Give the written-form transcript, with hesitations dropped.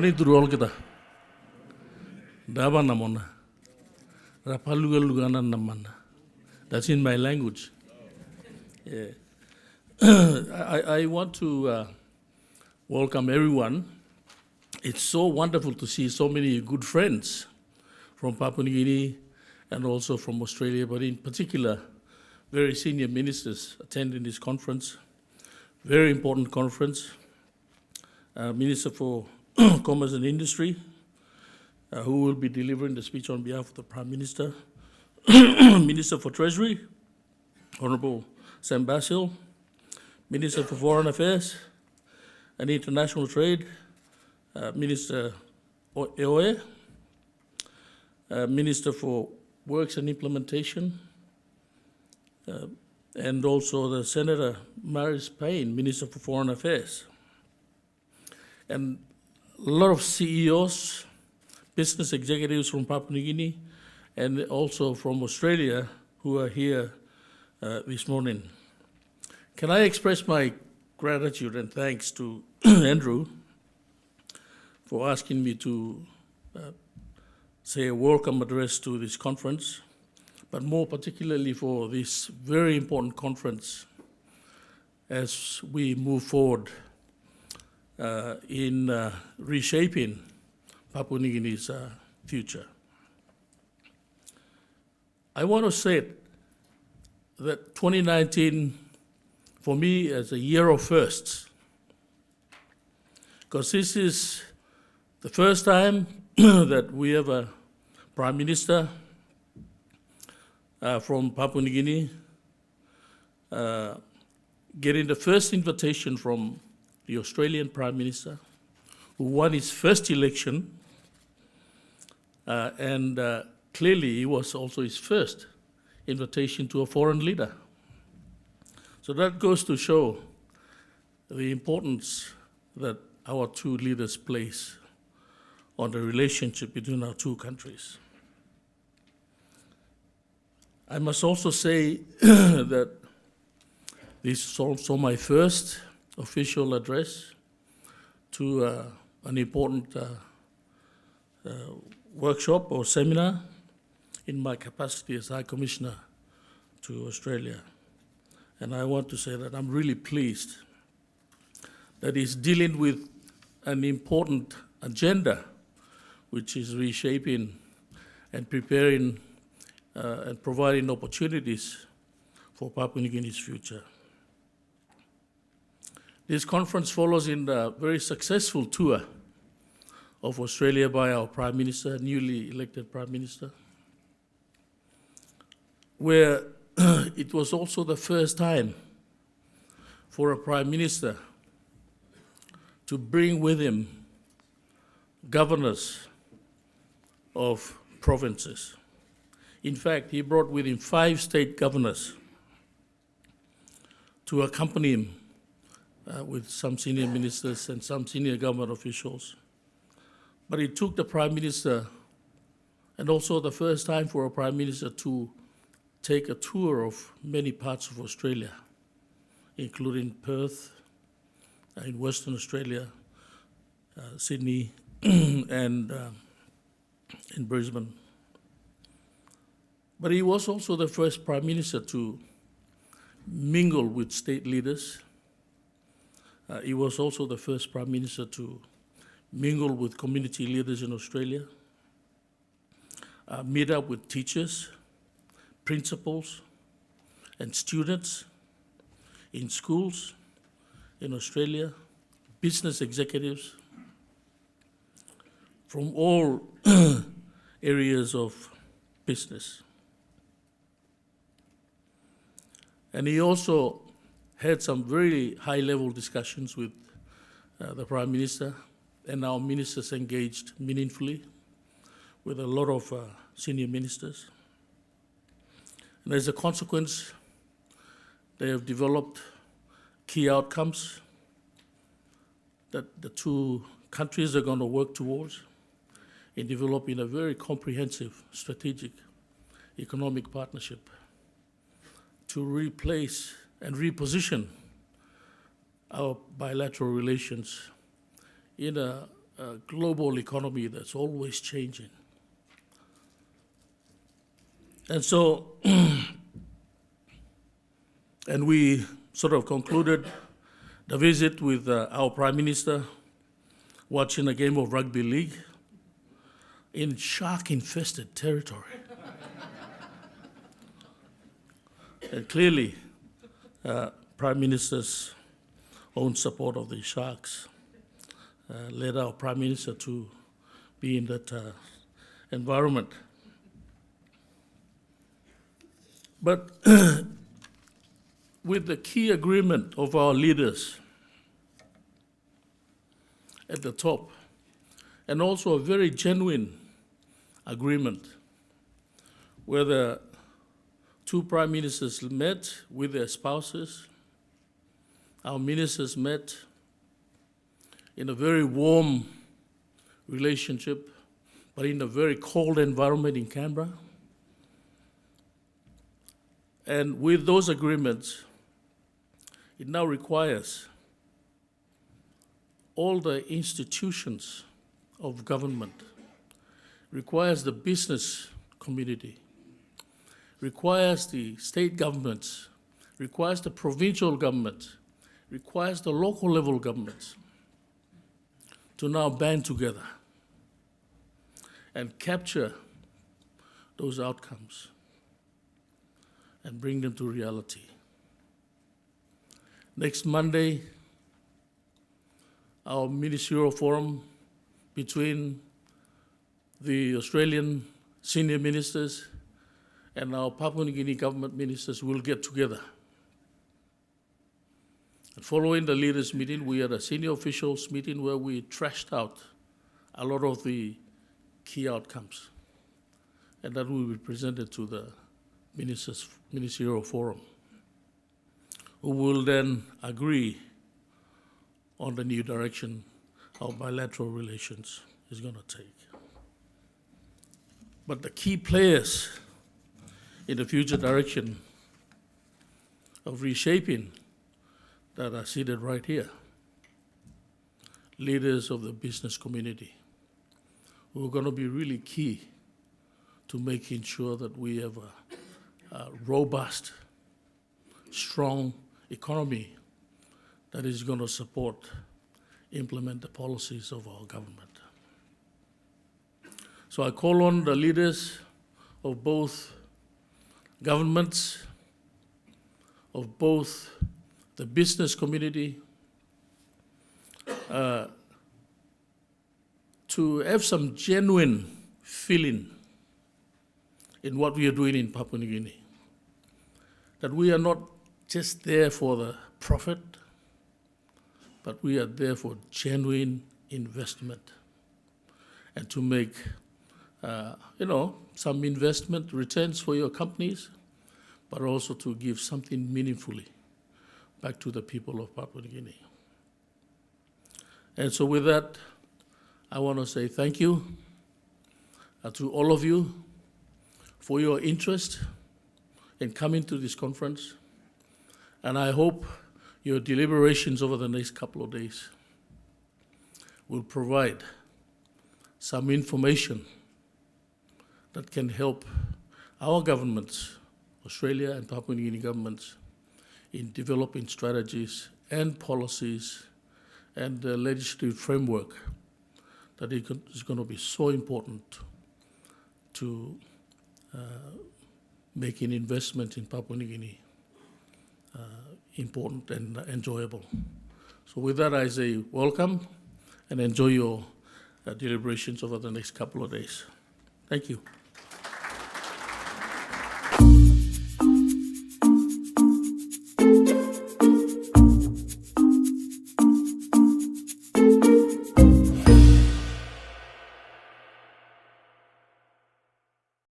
morning to all kita. Daba namona. Rapaluga namana. That's in my language. Yeah. I want to welcome everyone. It's so wonderful to see so many good friends from Papua New Guinea and also from Australia, but in particular, very senior ministers attending this conference. Very important conference. Minister for Commerce and Industry, who will be delivering the speech on behalf of the Prime Minister. Minister for Treasury, Honorable Sam Basil. Minister for Foreign Affairs and International Trade, Minister Eoe. Minister for Works and Implementation, and also the Senator Maris Payne, Minister for Foreign Affairs. And a lot of CEOs, business executives from Papua New Guinea, and also from Australia who are here this morning. Can I express my gratitude and thanks to Andrew for asking me to say a welcome address to this conference, but more particularly for this very important conference as we move forward in reshaping Papua New Guinea's future. I want to say that 2019 for me is a year of firsts, because this is the first time that we have a Prime Minister from Papua New Guinea getting the first invitation from the Australian Prime Minister, who won his first election, and clearly it was also his first invitation to a foreign leader. So that goes to show the importance that our two leaders place on the relationship between our two countries. I must also say that this is also my first official address to an important workshop or seminar in my capacity as High Commissioner to Australia. And I want to say that I'm really pleased that it's dealing with an important agenda, which is reshaping and preparing and providing opportunities for Papua New Guinea's future. This conference follows in the very successful tour of Australia by our Prime Minister, newly elected Prime Minister, where it was also the first time for a Prime Minister to bring with him governors of provinces. In fact, he brought with him 5 state governors to accompany him with some senior ministers and some senior government officials. But it took the Prime Minister, and also the first time for a Prime Minister to take a tour of many parts of Australia, including Perth, in Western Australia, Sydney, and in Brisbane. But he was also the first Prime Minister to mingle with state leaders. He was also the first Prime Minister to mingle with community leaders in Australia, meet up with teachers, principals, and students in schools in Australia, business executives from all areas of business. And he also had some very high-level discussions with the Prime Minister, and our ministers engaged meaningfully with a lot of senior ministers. And as a consequence, they have developed key outcomes that the two countries are going to work towards in developing a very comprehensive strategic economic partnership to replace and reposition our bilateral relations in a global economy that's always changing. And so, and we sort of concluded the visit with our Prime Minister watching a game of rugby league in shark-infested territory. And clearly, Prime Minister's own support of the sharks led our Prime Minister to be in that environment. But with the key agreement of our leaders at the top, and also a very genuine agreement where the two prime ministers met with their spouses. Our ministers met in a very warm relationship, but in a very cold environment in Canberra. And with those agreements, it now requires all the institutions of government, requires the business community, requires the state governments, requires the provincial governments, requires the local level governments to now band together and capture those outcomes and bring them to reality. Next Monday, our ministerial forum between the Australian senior ministers and our Papua New Guinea government ministers will get together. And following the leaders' meeting, we had a senior officials meeting where we trashed out a lot of the key outcomes, and that will be presented to the ministerial forum, who will then agree on the new direction our bilateral relations is going to take. But the key players in the future direction of reshaping that are seated right here, leaders of the business community, who are going to be really key to making sure that we have a robust, strong economy that is going to support, implement the policies of our government. So I call on the leaders of both governments, of both the business community, to have some genuine feeling in what we are doing in Papua New Guinea. That we are not just there for the profit, but we are there for genuine investment and to make some investment returns for your companies, but also to give something meaningfully back to the people of Papua New Guinea. And so with that, I want to say thank you to all of you for your interest in coming to this conference. And I hope your deliberations over the next couple of days will provide some information that can help our governments, Australia and Papua New Guinea governments, in developing strategies and policies and the legislative framework that is going to be so important to making investment in Papua New Guinea important and enjoyable. So with that, I say welcome and enjoy your deliberations over the next couple of days. Thank you.